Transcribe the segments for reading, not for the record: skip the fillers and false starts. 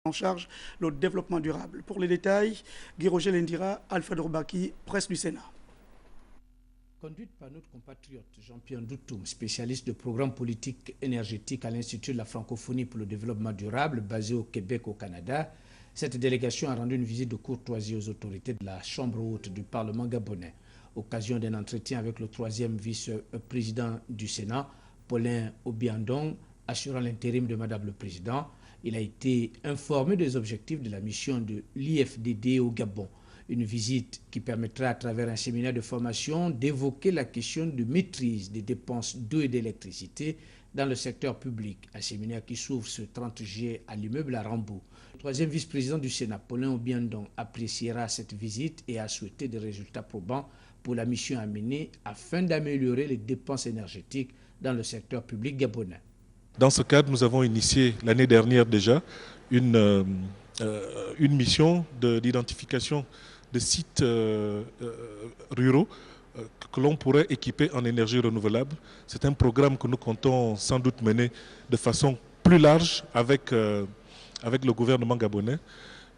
en charge le développement durable. Pour les détails, Guy Roger Lendira, Alpha Dorbaki, presse du Sénat. Conduite par notre compatriote Jean-Pierre Doutoum, spécialiste de programmes politiques énergétiques à l'Institut de la francophonie pour le développement durable basé au Québec au Canada, cette délégation a rendu une visite de courtoisie aux autorités de la Chambre haute du Parlement gabonais. Occasion d'un entretien avec le troisième vice-président du Sénat, Paulin Obiandong, assurant l'intérim de Madame le Président. Il a été informé des objectifs de la mission de l'IFDD au Gabon. Une visite qui permettra à travers un séminaire de formation d'évoquer la question de maîtrise des dépenses d'eau et d'électricité dans le secteur public. Un séminaire qui s'ouvre ce 30 juillet à l'immeuble à Rambou. Le troisième vice-président du Sénat, Paulin Obiandong, appréciera cette visite et a souhaité des résultats probants pour la mission à mener afin d'améliorer les dépenses énergétiques dans le secteur public gabonais. Dans ce cadre, nous avons initié l'année dernière déjà une mission d'identification de sites ruraux que l'on pourrait équiper en énergie renouvelable. C'est un programme que nous comptons sans doute mener de façon plus large avec le gouvernement gabonais.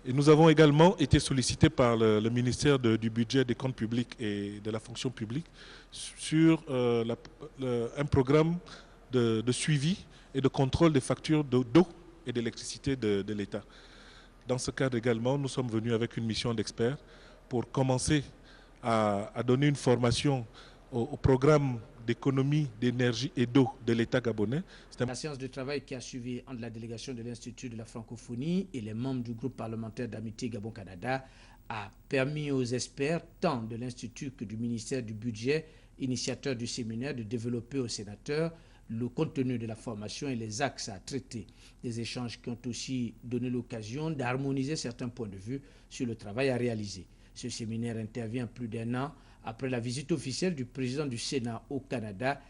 Et nous avons également été sollicités par le ministère du Budget, des Comptes publics et de la Fonction publique sur un programme de suivi et de contrôle des factures d'eau et d'électricité de l'État. Dans ce cadre également, nous sommes venus avec une mission d'experts pour commencer à donner une formation au programme d'économie d'énergie et d'eau de l'État gabonais. La séance de travail qui a suivi entre la délégation de l'Institut de la francophonie et les membres du groupe parlementaire d'amitié Gabon-Canada a permis aux experts, tant de l'Institut que du ministère du Budget, initiateur du séminaire, de développer aux sénateurs le contenu de la formation et les axes à traiter. Des échanges qui ont aussi donné l'occasion d'harmoniser certains points de vue sur le travail à réaliser. Ce séminaire intervient plus d'un an après la visite officielle du président du Sénat au Canada,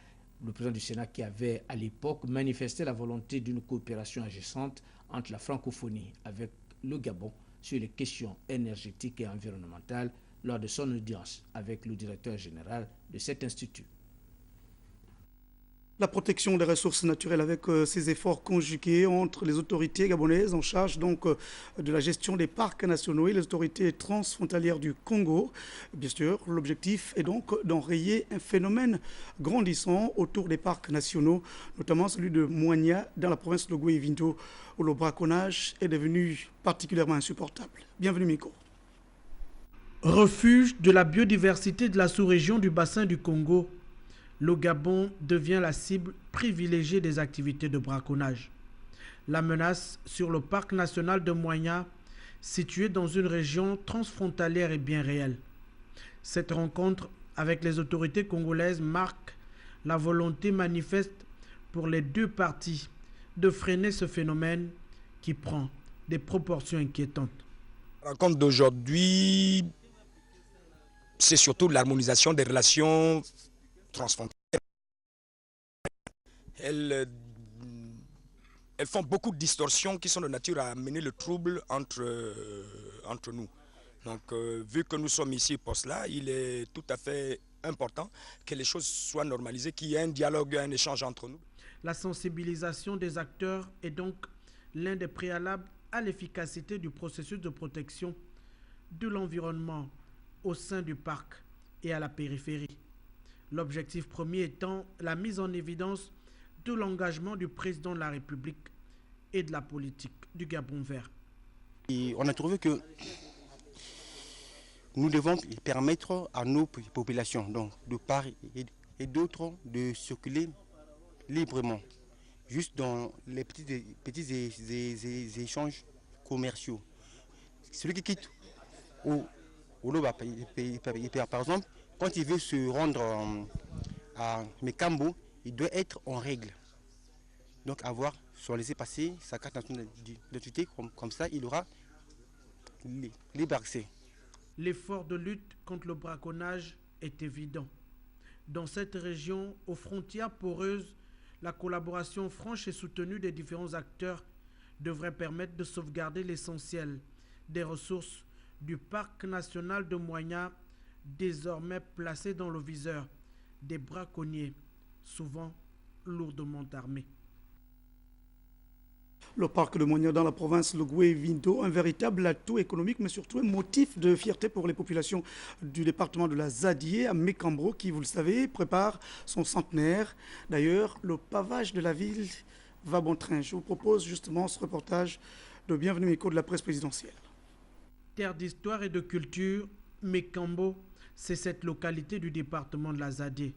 le président du Sénat qui avait à l'époque manifesté la volonté d'une coopération agissante entre la francophonie avec le Gabon sur les questions énergétiques et environnementales lors de son audience avec le directeur général de cet institut. La protection des ressources naturelles avec ces efforts conjugués entre les autorités gabonaises en charge donc de la gestion des parcs nationaux et les autorités transfrontalières du Congo. Bien sûr, l'objectif est donc d'enrayer un phénomène grandissant autour des parcs nationaux, notamment celui de Moigna dans la province de Goué-Vinto, où le braconnage est devenu particulièrement insupportable. Bienvenue Miko. Refuge de la biodiversité de la sous-région du bassin du Congo, le Gabon devient la cible privilégiée des activités de braconnage. La menace sur le parc national de Moigna, situé dans une région transfrontalière, est bien réelle. Cette rencontre avec les autorités congolaises marque la volonté manifeste pour les deux parties de freiner ce phénomène qui prend des proportions inquiétantes. La rencontre d'aujourd'hui, c'est surtout l'harmonisation des relations transfrontalières. Elles font beaucoup de distorsions qui sont de nature à amener le trouble entre nous. Donc, vu que nous sommes ici pour cela, il est tout à fait important que les choses soient normalisées, qu'il y ait un dialogue, un échange entre nous. La sensibilisation des acteurs est donc l'un des préalables à l'efficacité du processus de protection de l'environnement au sein du parc et à la périphérie. L'objectif premier étant la mise en évidence de l'engagement du président de la République et de la politique du Gabon vert. Et on a trouvé que nous devons permettre à nos populations, donc de part et d'autre, de circuler librement, juste dans les petits échanges commerciaux. Celui qui quitte par exemple, quand il veut se rendre à Mekambo, il doit être en règle. Donc avoir son laissez-passer, sa carte nationale d'identité, comme ça il aura libre accès. L'effort de lutte contre le braconnage est évident. Dans cette région, aux frontières poreuses, la collaboration franche et soutenue des différents acteurs devrait permettre de sauvegarder l'essentiel des ressources du parc national de Moigna, désormais placé dans le viseur des braconniers, souvent lourdement armés. Le parc de Moigna dans la province Logoué-Vindo, un véritable atout économique, mais surtout un motif de fierté pour les populations du département de la Zadier à Mécambro, qui, vous le savez, prépare son centenaire. D'ailleurs, le pavage de la ville va bon train. Je vous propose justement ce reportage de Bienvenue Micro de la presse présidentielle. Terre d'histoire et de culture, Mécambo, c'est cette localité du département de la Zadier.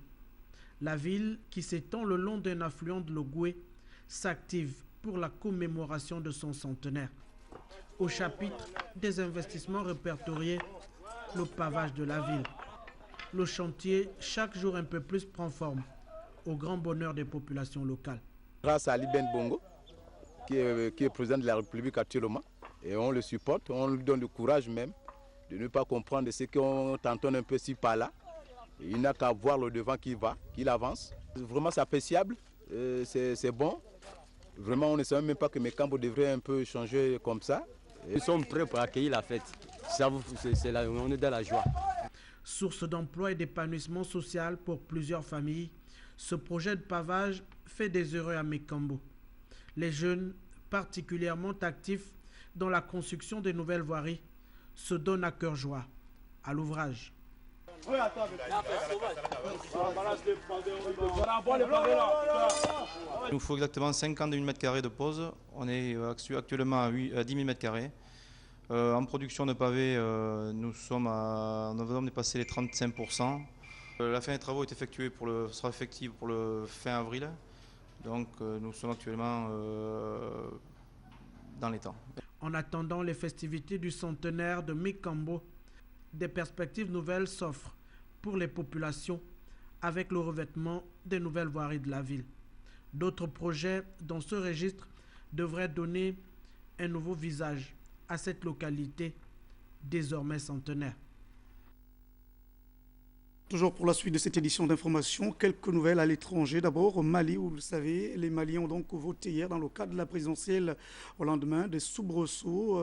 La ville, qui s'étend le long d'un affluent de l'Ogoué, s'active pour la commémoration de son centenaire. Au chapitre des investissements répertoriés, le pavage de la ville. Le chantier, chaque jour un peu plus, prend forme, au grand bonheur des populations locales. Grâce à Ali Ben Bongo, qui est président de la République actuellement, et on le supporte, on lui donne le courage même de ne pas comprendre ce qu'on t'entend un peu ci par là. Il n'a qu'à voir le devant qui va, qu'il avance. Vraiment c'est appréciable, c'est bon. Vraiment on ne savait même pas que Mécambo devrait un peu changer comme ça. Nous sommes prêts pour accueillir la fête. On est dans la joie. Source d'emploi et d'épanouissement social pour plusieurs familles, ce projet de pavage fait des heureux à Mécambo. Les jeunes, particulièrement actifs dans la construction de nouvelles voiries, se donnent à cœur joie à l'ouvrage. Il nous faut exactement 51 000 m² de pose. On est actuellement à 10 000 m². En production de pavés, nous avons dépassé les 35%. La fin des travaux sera effective pour le fin avril. Donc nous sommes actuellement dans les temps. En attendant les festivités du centenaire de Mécambo, des perspectives nouvelles s'offrent pour les populations avec le revêtement des nouvelles voiries de la ville. D'autres projets dans ce registre devraient donner un nouveau visage à cette localité désormais centenaire. Toujours pour la suite de cette édition d'information, quelques nouvelles à l'étranger. D'abord au Mali, où vous le savez, les Maliens ont donc voté hier dans le cadre de la présidentielle au lendemain des soubresauts,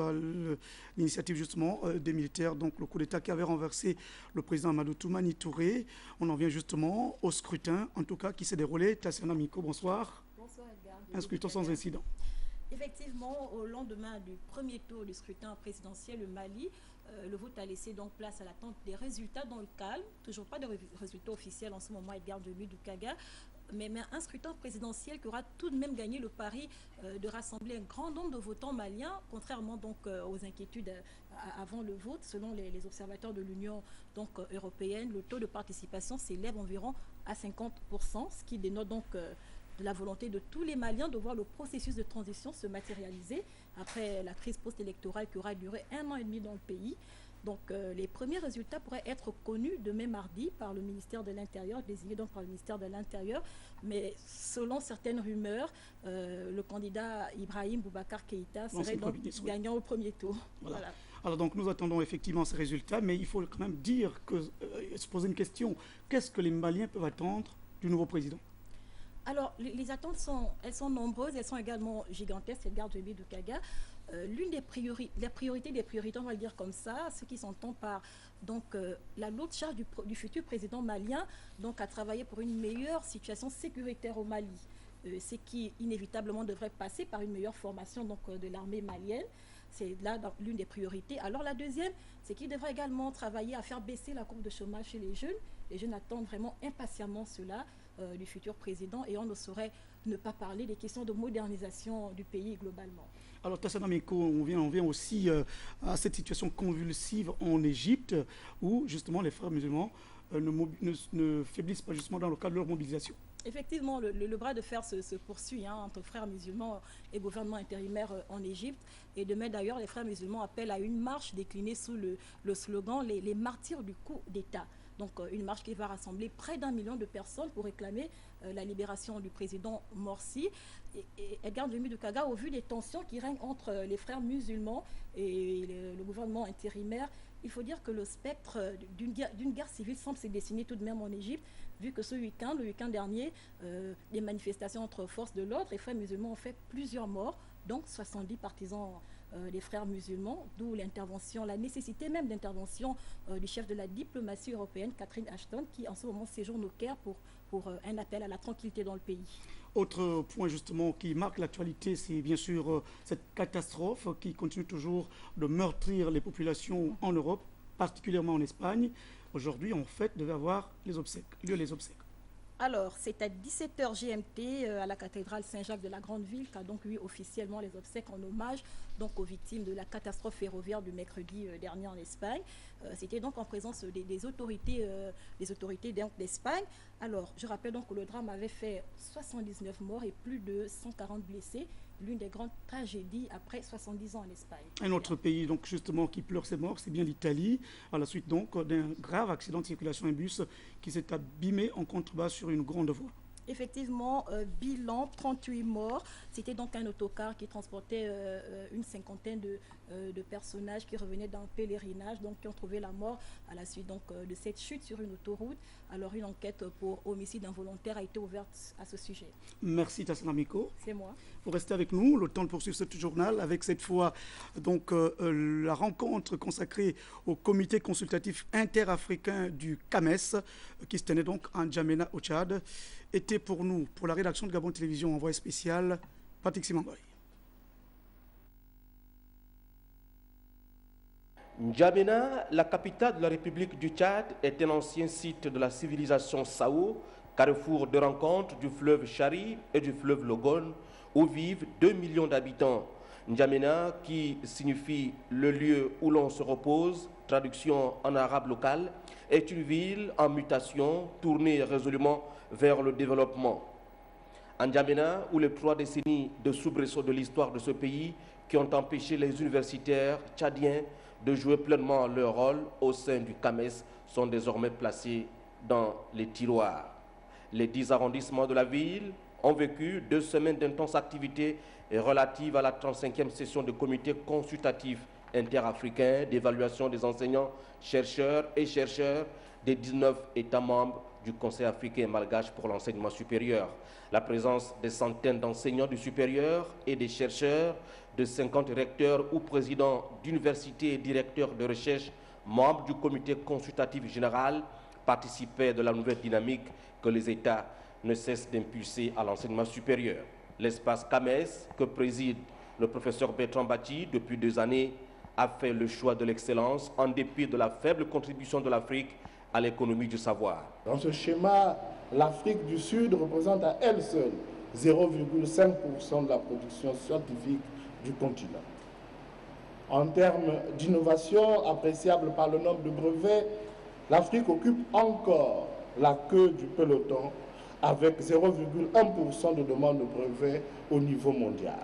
l'initiative justement des militaires, donc le coup d'État qui avait renversé le président Amadou Toumani Touré. On en vient justement au scrutin, en tout cas qui s'est déroulé. Tassiana Miko, bonsoir. Bonsoir Edgar. Un scrutin sans incident. Effectivement, au lendemain du premier tour du scrutin présidentiel, le Mali, le vote a laissé donc place à l'attente des résultats dans le calme. Toujours pas de résultats officiels en ce moment, Edgar Dukaga, mais un scrutin présidentiel qui aura tout de même gagné le pari de rassembler un grand nombre de votants maliens, contrairement donc aux inquiétudes avant le vote. Selon les observateurs de l'Union européenne, le taux de participation s'élève environ à 50%, ce qui dénote donc de la volonté de tous les Maliens de voir le processus de transition se matérialiser après la crise post-électorale qui aura duré 1 an et demi dans le pays. Donc les premiers résultats pourraient être connus demain mardi par le ministère de l'Intérieur, désigné donc par le ministère de l'Intérieur. Mais selon certaines rumeurs, le candidat Ibrahim Boubacar Keïta serait donc gagnant au premier tour. Voilà. Alors donc nous attendons effectivement ces résultats, mais il faut quand même dire se poser une question. Qu'est-ce que les Maliens peuvent attendre du nouveau président ? Alors, les attentes sont nombreuses, elles sont également gigantesques, Edgar Dukaga. L'une des priorités, on va le dire comme ça, ce qui s'entend par donc, la lourde charge du futur président malien, donc à travailler pour une meilleure situation sécuritaire au Mali, ce qui inévitablement devrait passer par une meilleure formation donc, de l'armée malienne. C'est là l'une des priorités. Alors la deuxième, c'est qu'il devrait également travailler à faire baisser la courbe de chômage chez les jeunes. Les jeunes attendent vraiment impatiemment cela du futur président et on ne saurait ne pas parler des questions de modernisation du pays globalement. Alors Tassiana Miko, on vient aussi à cette situation convulsive en Égypte où justement les frères musulmans ne faiblissent pas justement dans le cadre de leur mobilisation. Effectivement, le bras de fer se poursuit entre frères musulmans et gouvernement intérimaire en Égypte. Et demain d'ailleurs, les frères musulmans appellent à une marche déclinée sous le slogan « Les martyrs du coup d'État ». Donc une marche qui va rassembler près d'1 million de personnes pour réclamer la libération du président Morsi. Et Edgar Dukaga, au vu des tensions qui règnent entre les frères musulmans et le gouvernement intérimaire, il faut dire que le spectre d'une guerre civile semble se dessiner tout de même en Égypte, vu que le week-end dernier, des manifestations entre forces de l'ordre et frères musulmans ont fait plusieurs morts, donc 70 partisans des frères musulmans, d'où la nécessité même d'intervention du chef de la diplomatie européenne, Catherine Ashton, qui en ce moment séjourne au Caire pour pour un appel à la tranquillité dans le pays. Autre point justement qui marque l'actualité, c'est bien sûr cette catastrophe qui continue toujours de meurtrir les populations en Europe, particulièrement en Espagne. Aujourd'hui, en fait, devait avoir les obsèques. Alors, c'est à 17h GMT à la cathédrale Saint-Jacques de la Grande Ville qu'a donc eu officiellement les obsèques en hommage donc aux victimes de la catastrophe ferroviaire du mercredi dernier en Espagne. C'était donc en présence des autorités d'Espagne. Alors, je rappelle donc que le drame avait fait 79 morts et plus de 140 blessés. L'une des grandes tragédies après 70 ans en Espagne. Un autre pays donc justement qui pleure ses morts, c'est bien l'Italie, à la suite donc d'un grave accident de circulation, un bus qui s'est abîmé en contrebas sur une grande voie. Effectivement, bilan 38 morts. C'était donc un autocar qui transportait une cinquantaine de personnages qui revenaient d'un pèlerinage, donc qui ont trouvé la mort à la suite donc, de cette chute sur une autoroute. Alors une enquête pour homicide involontaire a été ouverte à ce sujet. Merci Tassana Miko. C'est moi. Vous restez avec nous, le temps de poursuivre ce journal avec cette fois donc la rencontre consacrée au comité consultatif interafricain du CAMES qui se tenait donc en N'Djamena au Tchad. Était pour nous, pour la rédaction de Gabon Télévision, envoyé spécial, Patrick Simangoy. N'Djamena, la capitale de la République du Tchad, est un ancien site de la civilisation Sao, carrefour de rencontre du fleuve Chari et du fleuve Logone, où vivent 2 millions d'habitants. N'Djamena, qui signifie le lieu où l'on se repose, traduction en arabe local, est une ville en mutation, tournée résolument vers le développement. N'Djamena, où les 3 décennies de soubresauts de l'histoire de ce pays qui ont empêché les universitaires tchadiens de jouer pleinement leur rôle au sein du CAMES sont désormais placés dans les tiroirs. Les 10 arrondissements de la ville ont vécu 2 semaines d'intenses activités relatives à la 35e session du comité consultatif interafricain d'évaluation des enseignants, chercheurs et chercheurs des 19 États membres du Conseil africain malgache pour l'enseignement supérieur. La présence des centaines d'enseignants du supérieur et des chercheurs, de 50 recteurs ou présidents d'universités et directeurs de recherche, membres du comité consultatif général, participaient de la nouvelle dynamique que les États ne cessent d'impulser à l'enseignement supérieur. L'espace CAMES, que préside le professeur Bertrand Bati depuis 2 années, a fait le choix de l'excellence en dépit de la faible contribution de l'Afrique à l'économie du savoir. Dans ce schéma, l'Afrique du Sud représente à elle seule 0,5% de la production scientifique du continent. En termes d'innovation appréciable par le nombre de brevets, l'Afrique occupe encore la queue du peloton avec 0,1% de demande de brevets au niveau mondial.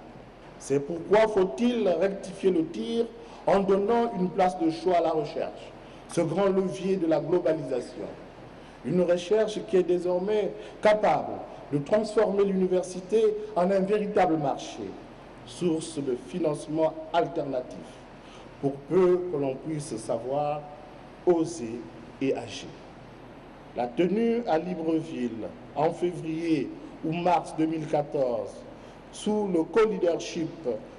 C'est pourquoi faut-il rectifier le tir en donnant une place de choix à la recherche, ce grand levier de la globalisation. Une recherche qui est désormais capable de transformer l'université en un véritable marché, source de financement alternatif, pour peu que l'on puisse savoir, oser et agir. La tenue à Libreville en février ou mars 2014, sous le co-leadership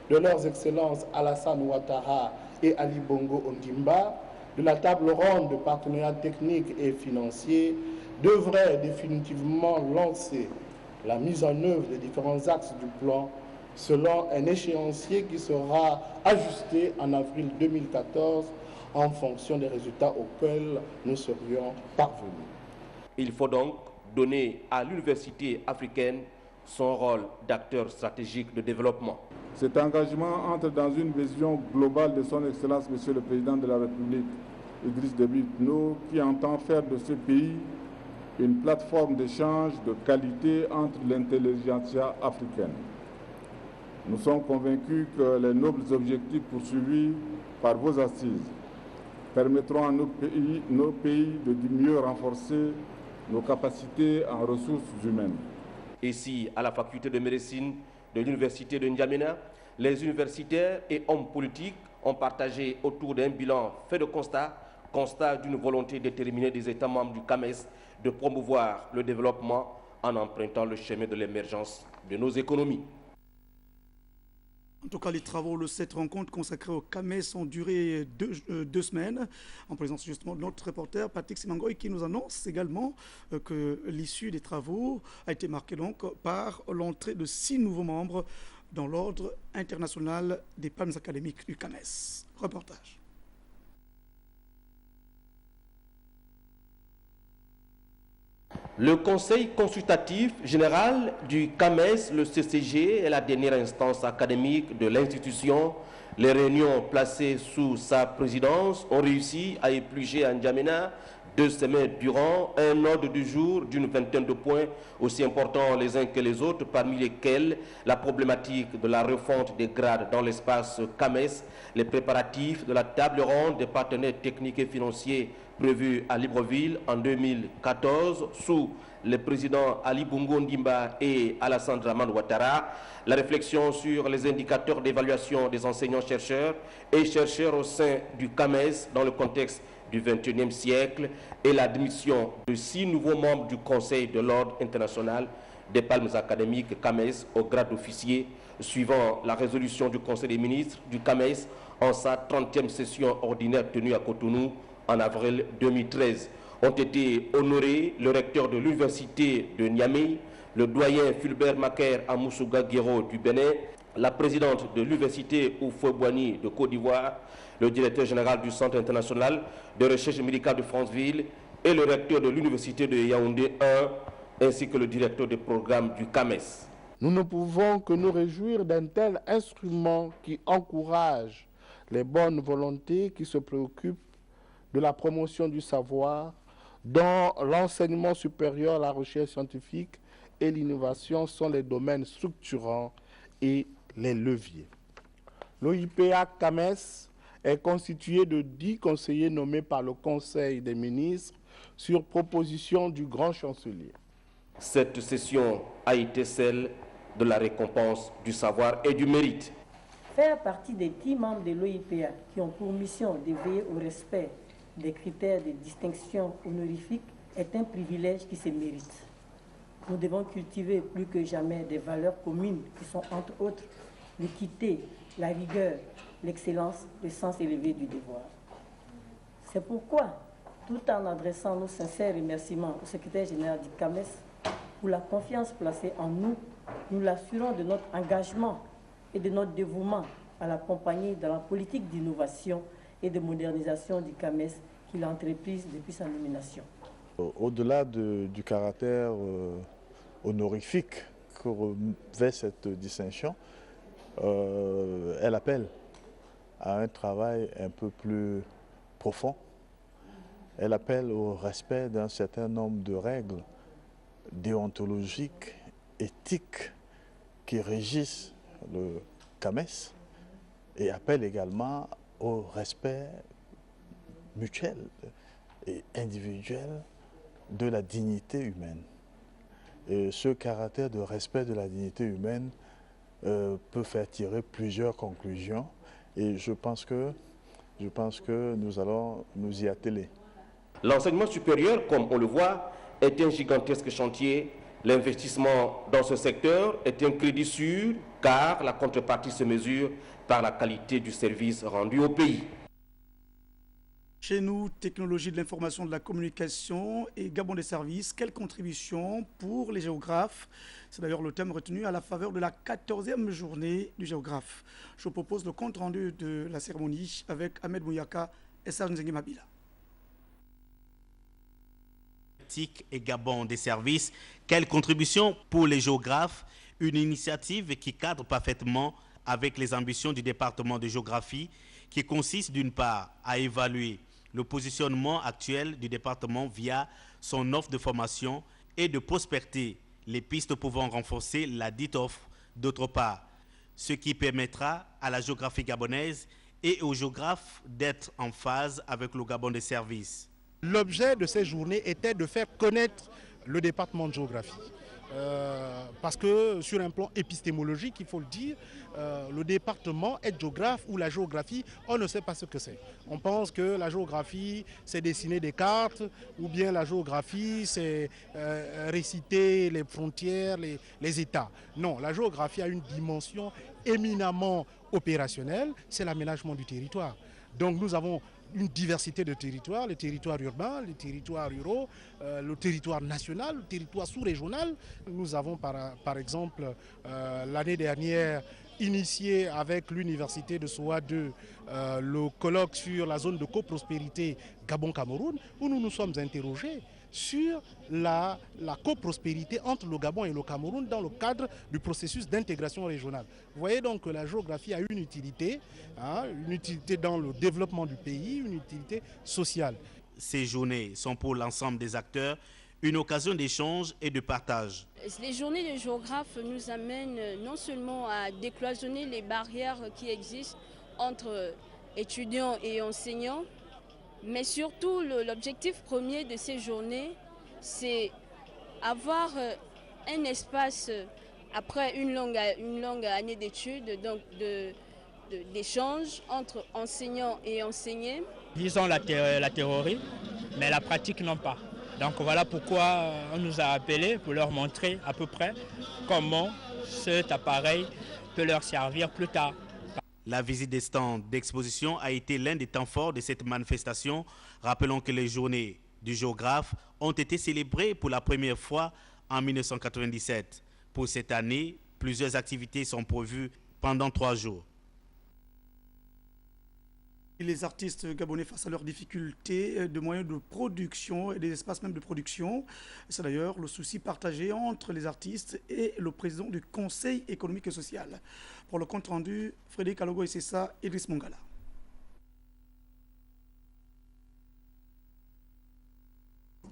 de leurs excellences Alassane Ouattara et Ali Bongo Ondimba, de la table ronde de partenariats techniques et financiers, devrait définitivement lancer la mise en œuvre des différents axes du plan selon un échéancier qui sera ajusté en avril 2014 en fonction des résultats auxquels nous serions parvenus. Il faut donc donner à l'université africaine son rôle d'acteur stratégique de développement. Cet engagement entre dans une vision globale de son Excellence, Monsieur le Président de la République, Idriss Déby Itno, qui entend faire de ce pays une plateforme d'échange de qualité entre l'intelligentsia africaine. Nous sommes convaincus que les nobles objectifs poursuivis par vos assises permettront à nos pays de mieux renforcer nos capacités en ressources humaines. Ici, à la faculté de médecine de l'université de N'Djamena, les universitaires et hommes politiques ont partagé autour d'un bilan fait de constat d'une volonté déterminée des États membres du CAMES de promouvoir le développement en empruntant le chemin de l'émergence de nos économies. En tout cas, les travaux de cette rencontre consacrée au CAMES ont duré deux semaines, en présence justement de notre reporter Patrick Simangoy, qui nous annonce également que l'issue des travaux a été marquée donc par l'entrée de 6 nouveaux membres dans l'ordre international des palmes académiques du CAMES. Reportage. Le Conseil consultatif général du CAMES, le CCG, est la dernière instance académique de l'institution. Les réunions placées sous sa présidence ont réussi à éplucher à N'Djamena 2 semaines durant un ordre du jour d'une vingtaine de points aussi importants les uns que les autres, parmi lesquels la problématique de la refonte des grades dans l'espace CAMES, les préparatifs de la table ronde des partenaires techniques et financiers prévue à Libreville en 2014 sous les présidents Ali Bongo Ndimba et Alassane Dramane Ouattara, la réflexion sur les indicateurs d'évaluation des enseignants-chercheurs et chercheurs au sein du CAMES dans le contexte du XXIe siècle et l'admission de 6 nouveaux membres du Conseil de l'Ordre international des palmes académiques CAMES au grade d'officier, suivant la résolution du Conseil des ministres du CAMES en sa 30e session ordinaire tenue à Cotonou en avril 2013. Ont été honorés le recteur de l'université de Niamey, le doyen Fulbert Maker Amoussouga Guiro du Bénin, la présidente de l'université Oufoué-Boigny de Côte d'Ivoire, le directeur général du Centre international de recherche médicale de Franceville et le recteur de l'université de Yaoundé 1, ainsi que le directeur des programmes du CAMES. Nous ne pouvons que nous réjouir d'un tel instrument qui encourage les bonnes volontés qui se préoccupent de la promotion du savoir, dont l'enseignement supérieur, la recherche scientifique et l'innovation sont les domaines structurants et les leviers. L'OIPA CAMES est constitué de 10 conseillers nommés par le Conseil des ministres sur proposition du grand chancelier. Cette session a été celle de la récompense du savoir et du mérite. Faire partie des 10 membres de l'OIPA qui ont pour mission de veiller au respect des critères de distinction honorifique est un privilège qui se mérite. Nous devons cultiver plus que jamais des valeurs communes qui sont entre autres l'équité, la rigueur, l'excellence, le sens élevé du devoir. C'est pourquoi, tout en adressant nos sincères remerciements au secrétaire général du CAMES pour la confiance placée en nous, nous l'assurons de notre engagement et de notre dévouement à l'accompagner dans la politique d'innovation et de modernisation du CAMES qu'il a entreprise depuis sa nomination. Au-delà du caractère honorifique que revêt cette distinction, elle appelle à un travail un peu plus profond. Elle appelle au respect d'un certain nombre de règles déontologiques, éthiques qui régissent le CAMES et appelle également au respect mutuel et individuel de la dignité humaine. Et ce caractère de respect de la dignité humaine peut faire tirer plusieurs conclusions et je pense que nous allons nous y atteler. L'enseignement supérieur, comme on le voit, est un gigantesque chantier. L'investissement dans ce secteur est un crédit sûr car la contrepartie se mesure par la qualité du service rendu au pays. Chez nous, technologie de l'information, de la communication et Gabon des services, quelle contribution pour les géographes? C'est d'ailleurs le thème retenu à la faveur de la 14e journée du géographe. Je vous propose le compte rendu de la cérémonie avec Ahmed Mouyaka et Serge Nzengi Mabila. Et Gabon des services, quelle contribution pour les géographes? Une initiative qui cadre parfaitement avec les ambitions du département de géographie qui consiste d'une part à évaluer le positionnement actuel du département via son offre de formation et de prospecter les pistes pouvant renforcer la dite offre d'autre part, ce qui permettra à la géographie gabonaise et aux géographes d'être en phase avec le Gabon des services. L'objet de ces journées était de faire connaître le département de géographie. Parce que sur un plan épistémologique, il faut le dire, le département est géographe ou la géographie, on ne sait pas ce que c'est. On pense que la géographie, c'est dessiner des cartes, ou bien la géographie, c'est réciter les frontières, les États. Non, la géographie a une dimension éminemment opérationnelle, c'est l'aménagement du territoire. Donc nous avons une diversité de territoires, les territoires urbains, les territoires ruraux, le territoire national, le territoire sous-régional. Nous avons par exemple l'année dernière initié avec l'université de Soa 2 le colloque sur la zone de coprospérité Gabon-Cameroun, où nous nous sommes interrogés sur la coprospérité entre le Gabon et le Cameroun dans le cadre du processus d'intégration régionale. Vous voyez donc que la géographie a une utilité dans le développement du pays, une utilité sociale. Ces journées sont pour l'ensemble des acteurs une occasion d'échange et de partage. Les journées de géographes nous amènent non seulement à décloisonner les barrières qui existent entre étudiants et enseignants, mais surtout, l'objectif premier de ces journées, c'est avoir un espace, après une longue année d'études, donc d'échange entre enseignants et enseignés. Ils ont la théorie, mais la pratique non pas. Donc voilà pourquoi on nous a appelés pour leur montrer à peu près comment cet appareil peut leur servir plus tard. La visite des stands d'exposition a été l'un des temps forts de cette manifestation. Rappelons que les journées du géographe ont été célébrées pour la première fois en 1997. Pour cette année, plusieurs activités sont prévues pendant 3 jours. Les artistes gabonais face à leurs difficultés de moyens de production et des espaces même de production. C'est d'ailleurs le souci partagé entre les artistes et le président du Conseil économique et social. Pour le compte rendu, Frédéric Alogo et Sessa, Idriss Mongala.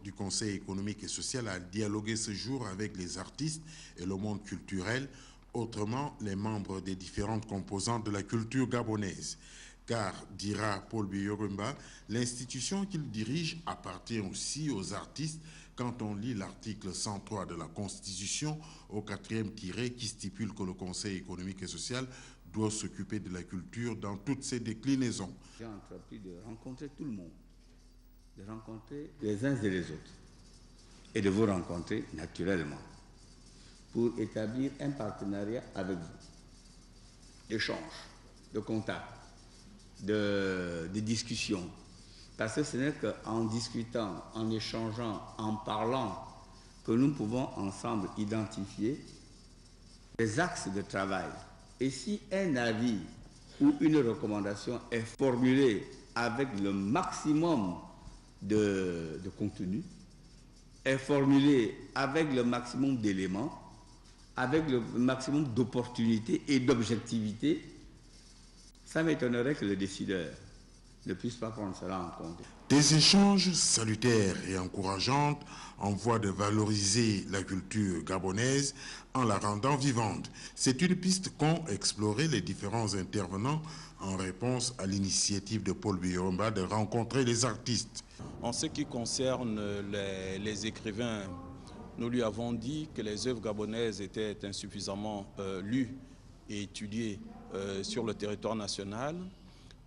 Du Conseil économique et social a dialogué ce jour avec les artistes et le monde culturel, autrement les membres des différentes composantes de la culture gabonaise. Car, dira Paul Biyorumba, l'institution qu'il dirige appartient aussi aux artistes quand on lit l'article 103 de la Constitution au 4e tiré qui stipule que le Conseil économique et social doit s'occuper de la culture dans toutes ses déclinaisons. J'ai entrepris de rencontrer tout le monde, de rencontrer les uns et les autres et de vous rencontrer naturellement pour établir un partenariat avec vous, d'échange, de contact, de discussion. Parce que ce n'est qu'en discutant, en échangeant, en parlant que nous pouvons ensemble identifier des axes de travail. Et si un avis ou une recommandation est formulée avec le maximum de contenu, est formulée avec le maximum d'éléments, avec le maximum d'opportunités et d'objectivité, ça m'étonnerait que le décideur ne puisse pas prendre cela en compte. Des échanges salutaires et encourageants en voie de valoriser la culture gabonaise en la rendant vivante. C'est une piste qu'ont exploré les différents intervenants en réponse à l'initiative de Paul Biyorumba de rencontrer les artistes. En ce qui concerne les écrivains, nous lui avons dit que les œuvres gabonaises étaient insuffisamment lues et étudiées sur le territoire national,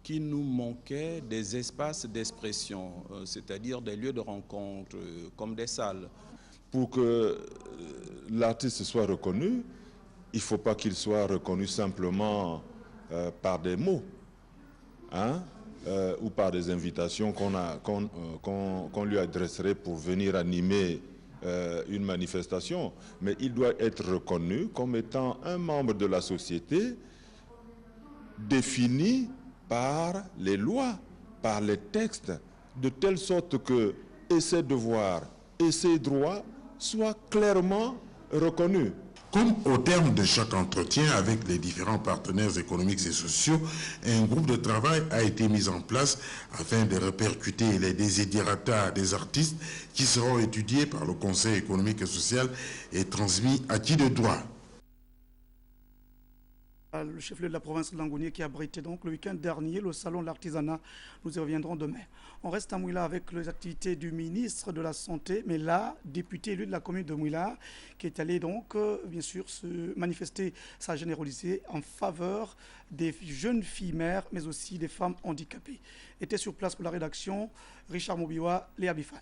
qu'il nous manquait des espaces d'expression, c'est-à-dire des lieux de rencontre comme des salles. Pour que l'artiste soit reconnu, il ne faut pas qu'il soit reconnu simplement par des mots, ou par des invitations qu'on lui adresserait pour venir animer une manifestation, mais il doit être reconnu comme étant un membre de la société défini par les lois, par les textes, de telle sorte que ses devoirs et ses droits soient clairement reconnus. Comme au terme de chaque entretien avec les différents partenaires économiques et sociaux, un groupe de travail a été mis en place afin de répercuter les desiderata des artistes qui seront étudiés par le Conseil économique et social et transmis à qui de droit. Le chef-lieu de la province de Langounié qui a abrité donc le week-end dernier le salon de l'artisanat. Nous y reviendrons demain. On reste à Mouila avec les activités du ministre de la Santé, mais là, député élu de la commune de Mouila, qui est allé donc, bien sûr, se manifester sa générosité en faveur des jeunes filles mères, mais aussi des femmes handicapées. Était sur place pour la rédaction, Richard Mobiwa, Léa Bifan.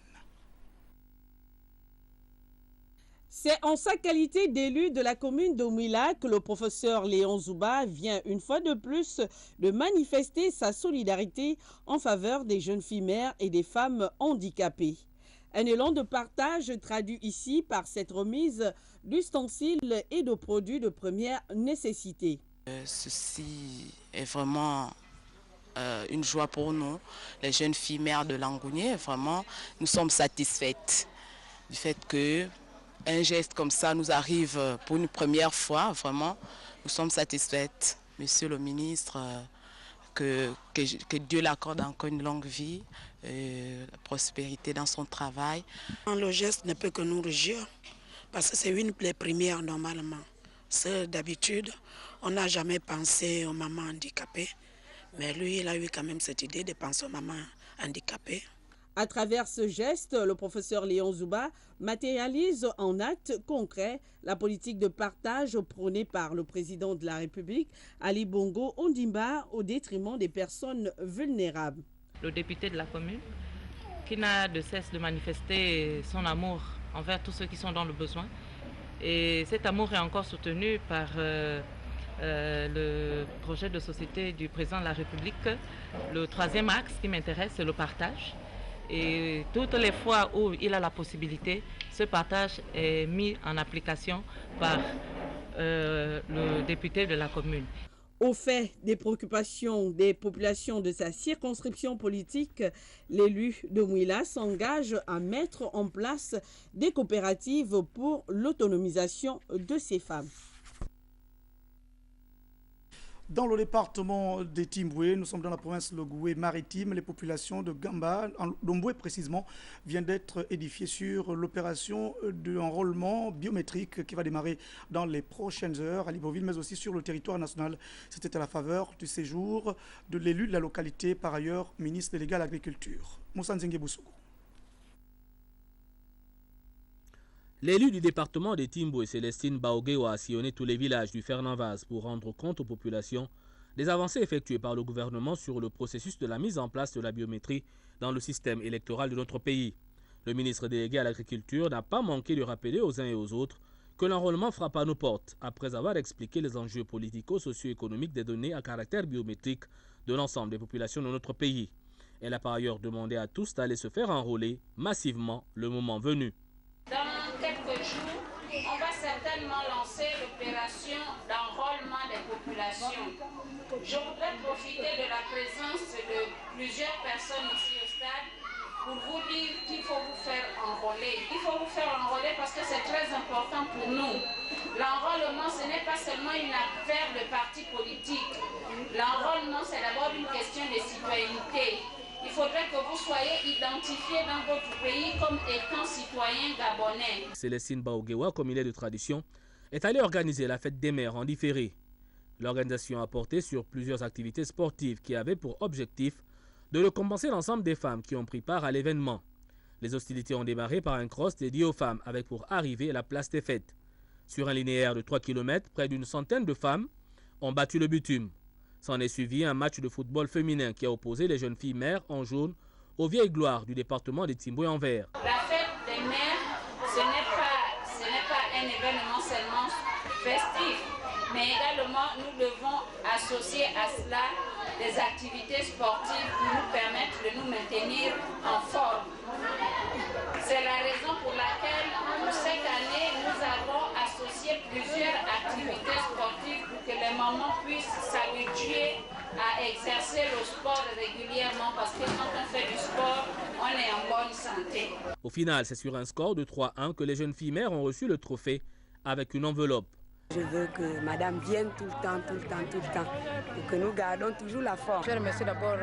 C'est en sa qualité d'élu de la commune de Mouila que le professeur Léon Zouba vient une fois de plus de manifester sa solidarité en faveur des jeunes filles mères et des femmes handicapées. Un élan de partage traduit ici par cette remise d'ustensiles et de produits de première nécessité. Ceci est vraiment une joie pour nous, les jeunes filles mères de Langounié. Vraiment, nous sommes satisfaites du fait que un geste comme ça nous arrive pour une première fois. Vraiment, nous sommes satisfaites. Monsieur le ministre, que Dieu l'accorde encore une longue vie, la prospérité dans son travail. Le geste ne peut que nous réjouir parce que c'est une des premières normalement. D'habitude, on n'a jamais pensé aux mamans handicapées, mais lui, il a eu quand même cette idée de penser aux mamans handicapées. À travers ce geste, le professeur Léon Zouba matérialise en actes concrets la politique de partage prônée par le président de la République, Ali Bongo Ondimba, au détriment des personnes vulnérables. Le député de la commune, qui n'a de cesse de manifester son amour envers tous ceux qui sont dans le besoin. Et cet amour est encore soutenu par le projet de société du président de la République. Le troisième axe qui m'intéresse, c'est le partage. Et toutes les fois où il a la possibilité, ce partage est mis en application par le député de la commune. Au fait des préoccupations des populations de sa circonscription politique, l'élu de Mouila s'engage à mettre en place des coopératives pour l'autonomisation de ces femmes. Dans le département des Timboué, nous sommes dans la province de Goué maritime. Les populations de Gamba, d'Omboué précisément, viennent d'être édifiées sur l'opération d'enrôlement biométrique qui va démarrer dans les prochaines heures à Libreville, mais aussi sur le territoire national. C'était à la faveur du séjour de l'élu de la localité, par ailleurs ministre délégué à l'agriculture. Moussa Nzengue Boussoukou. L'élu du département des Timboué, Célestine Baoguewa, a sillonné tous les villages du Fernand-Vaz pour rendre compte aux populations des avancées effectuées par le gouvernement sur le processus de la mise en place de la biométrie dans le système électoral de notre pays. Le ministre délégué à l'agriculture n'a pas manqué de rappeler aux uns et aux autres que l'enrôlement frappe à nos portes, après avoir expliqué les enjeux politico-socio-économiques des données à caractère biométrique de l'ensemble des populations de notre pays. Elle a par ailleurs demandé à tous d'aller se faire enrôler massivement le moment venu. Dans quelques jours, on va certainement lancer l'opération d'enrôlement des populations. Je voudrais profiter de la présence de plusieurs personnes ici au stade pour vous dire qu'il faut vous faire enrôler. Il faut vous faire enrôler parce que c'est très important pour nous. L'enrôlement, ce n'est pas seulement une affaire de parti politique. L'enrôlement, c'est d'abord une question de citoyenneté. Il faudrait que vous soyez identifiés dans votre pays comme étant citoyens gabonais. Célestine Baoguewa, comme il est de tradition, est allée organiser la fête des mères en différé. L'organisation a porté sur plusieurs activités sportives qui avaient pour objectif de récompenser l'ensemble des femmes qui ont pris part à l'événement. Les hostilités ont démarré par un cross dédié aux femmes avec pour arrivée la place des fêtes. Sur un linéaire de 3 km, près d'une centaine de femmes ont battu le bitume. S'en est suivi un match de football féminin qui a opposé les jeunes filles mères en jaune aux vieilles gloires du département des Timboué en vert. La fête des mères, ce n'est pas un événement seulement festif, mais également nous devons associer à cela des activités sportives qui nous permettent de nous maintenir en forme. C'est la raison pour laquelle cette année nous avons associé plusieurs activités sportives pour que les mamans puissent s'habituer à exercer le sport régulièrement parce que quand on fait du sport, on est en bonne santé. Au final, c'est sur un score de 3-1 que les jeunes filles mères ont reçu le trophée avec une enveloppe. Je veux que madame vienne tout le temps, et que nous gardons toujours la forme. Je remercie d'abord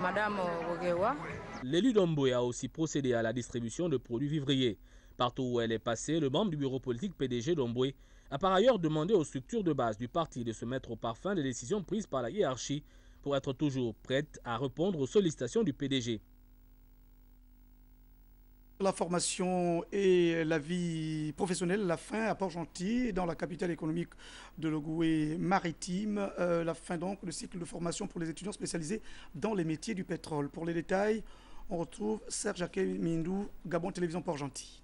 madame Ogewa. L'élu d'Omboué a aussi procédé à la distribution de produits vivriers. Partout où elle est passée, le membre du bureau politique PDG d'Omboué a par ailleurs demandé aux structures de base du parti de se mettre au parfum des décisions prises par la hiérarchie pour être toujours prête à répondre aux sollicitations du PDG. La formation et la vie professionnelle, la fin à Port-Gentil, dans la capitale économique de l'Ogooué maritime. La fin donc du cycle de formation pour les étudiants spécialisés dans les métiers du pétrole. Pour les détails, on retrouve Serge Jacquet Mindou, Gabon Télévision Port-Gentil.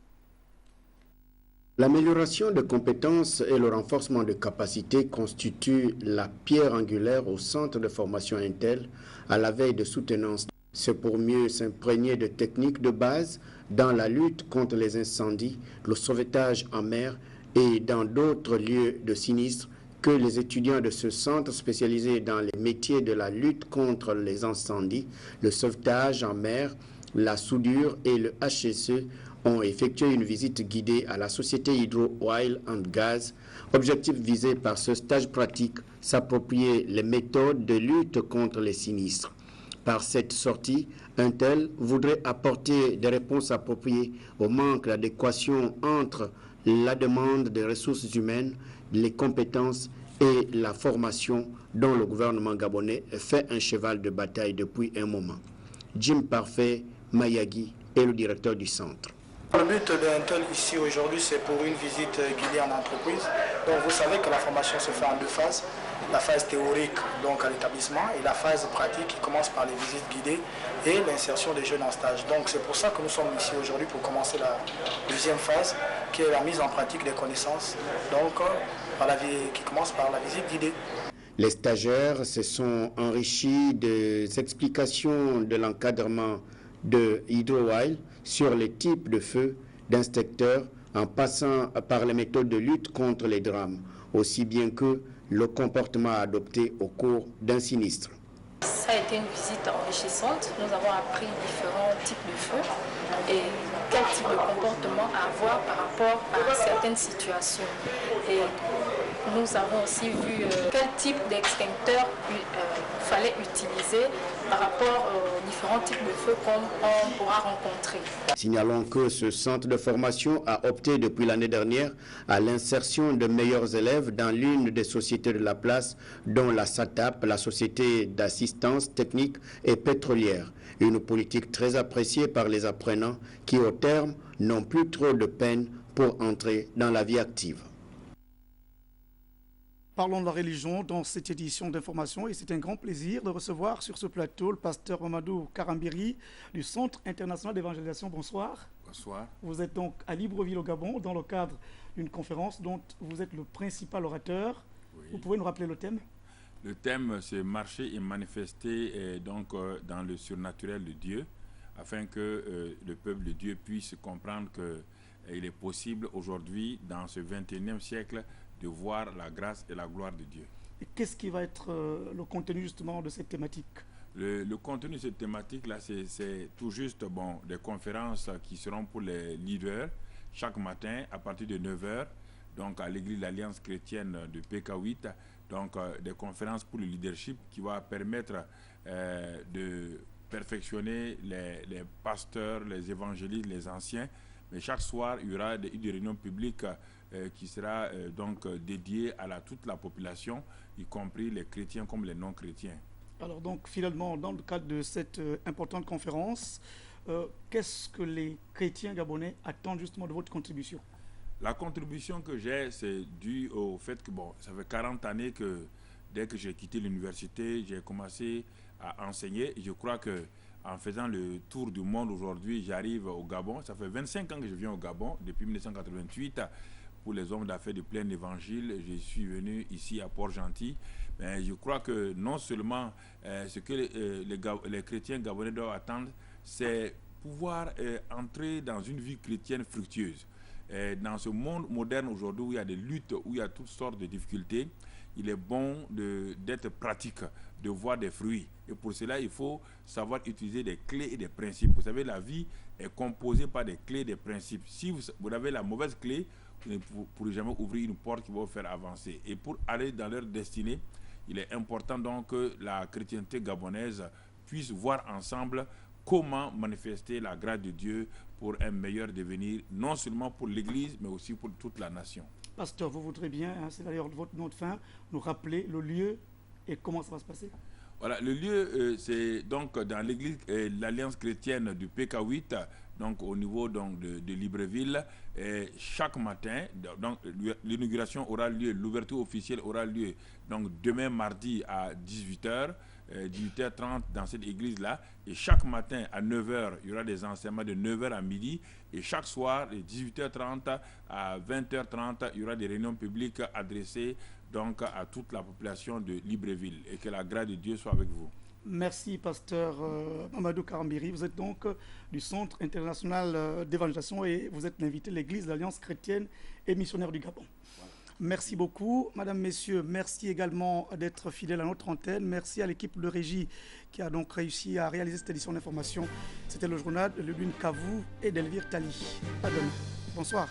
L'amélioration de compétences et le renforcement de capacités constituent la pierre angulaire au centre de formation Intel à la veille de soutenance. C'est pour mieux s'imprégner de techniques de base dans la lutte contre les incendies, le sauvetage en mer et dans d'autres lieux de sinistre que les étudiants de ce centre spécialisé dans les métiers de la lutte contre les incendies, le sauvetage en mer, la soudure et le HSE ont effectué une visite guidée à la société Hydro Oil and Gas. Objectif visé par ce stage pratique, s'approprier les méthodes de lutte contre les sinistres. Par cette sortie, Intel voudrait apporter des réponses appropriées au manque d'adéquation entre la demande des ressources humaines, les compétences et la formation dont le gouvernement gabonais fait un cheval de bataille depuis un moment. Jim Parfait Mayagi est le directeur du centre. Le but d'Intel ici aujourd'hui, c'est pour une visite guidée en entreprise. Donc vous savez que la formation se fait en deux phases. La phase théorique donc à l'établissement et la phase pratique qui commence par les visites guidées et l'insertion des jeunes en stage. Donc c'est pour ça que nous sommes ici aujourd'hui pour commencer la deuxième phase qui est la mise en pratique des connaissances donc qui commence par la visite guidée. Les stagiaires se sont enrichis des explications de l'encadrement de Hydro Oil sur les types de feux d'inspecteurs en passant par les méthodes de lutte contre les drames, aussi bien que le comportement adopté au cours d'un sinistre. Ça a été une visite enrichissante. Nous avons appris différents types de feux et quel type de comportement à avoir par rapport à certaines situations. Et nous avons aussi vu quel type d'extincteur fallait utiliser par rapport aux différents types de feux qu'on pourra rencontrer. Signalons que ce centre de formation a opté depuis l'année dernière à l'insertion de meilleurs élèves dans l'une des sociétés de la place, dont la SATAP, la Société d'assistance technique et pétrolière. Une politique très appréciée par les apprenants qui, au terme, n'ont plus trop de peine pour entrer dans la vie active. Parlons de la religion dans cette édition d'information et c'est un grand plaisir de recevoir sur ce plateau le pasteur Mamadou Karambiri du Centre international d'évangélisation. Bonsoir. Bonsoir. Vous êtes donc à Libreville au Gabon dans le cadre d'une conférence dont vous êtes le principal orateur. Oui. Vous pouvez nous rappeler le thème? Le thème, c'est marcher et manifester dans le surnaturel de Dieu afin que le peuple de Dieu puisse comprendre qu'il est possible aujourd'hui dans ce 21e siècle de voir la grâce et la gloire de Dieu. Et qu'est-ce qui va être le contenu justement de cette thématique? Le contenu de cette thématique-là, c'est tout juste des conférences qui seront pour les leaders chaque matin à partir de 9h, donc à l'église de l'Alliance chrétienne de PK8, donc des conférences pour le leadership qui va permettre de perfectionner les pasteurs, les évangélistes, les anciens. Mais chaque soir, il y aura une réunion publique qui sera dédiée à toute la population, y compris les chrétiens comme les non-chrétiens. Alors donc finalement, dans le cadre de cette importante conférence, qu'est-ce que les chrétiens gabonais attendent justement de votre contribution? La contribution que j'ai, c'est dû au fait que ça fait 40 années que dès que j'ai quitté l'université, j'ai commencé à enseigner. Je crois que en faisant le tour du monde aujourd'hui, j'arrive au Gabon. Ça fait 25 ans que je viens au Gabon, depuis 1988, pour les hommes d'affaires du plein évangile. Je suis venu ici à Port-Gentil. Mais je crois que non seulement ce que les chrétiens gabonais doivent attendre, c'est pouvoir entrer dans une vie chrétienne fructueuse. Dans ce monde moderne aujourd'hui où il y a des luttes, où il y a toutes sortes de difficultés, il est bon d'être pratique, de voir des fruits. Et pour cela, il faut savoir utiliser des clés et des principes. Vous savez, la vie est composée par des clés et des principes. Si vous avez la mauvaise clé, vous ne pourrez jamais ouvrir une porte qui va vous faire avancer. Et pour aller dans leur destinée, il est important donc que la chrétienté gabonaise puisse voir ensemble comment manifester la grâce de Dieu pour un meilleur devenir, non seulement pour l'Église, mais aussi pour toute la nation. Pasteur, vous voudrez bien, hein, c'est d'ailleurs votre nom de fin, nous rappeler le lieu et comment ça va se passer? Voilà, le lieu, c'est donc dans l'église, l'Alliance chrétienne du PK8, donc au niveau donc, de Libreville. Et chaque matin, donc l'inauguration aura lieu, l'ouverture officielle aura lieu donc demain mardi à 18h. 18h30 dans cette église-là, et chaque matin à 9h, il y aura des enseignements de 9h à midi, et chaque soir, de 18h30 à 20h30, il y aura des réunions publiques adressées donc à toute la population de Libreville, et que la grâce de Dieu soit avec vous. Merci, pasteur Mamadou Karambiri. Vous êtes donc du Centre international d'évangélisation et vous êtes l'invité de l'Église de l'Alliance chrétienne et missionnaire du Gabon. Merci beaucoup, Madame, Messieurs. Merci également d'être fidèles à notre antenne. Merci à l'équipe de régie qui a donc réussi à réaliser cette édition d'information. C'était le journal de Ludwig Kavou et d'Elvire Tali. À demain. Bonsoir.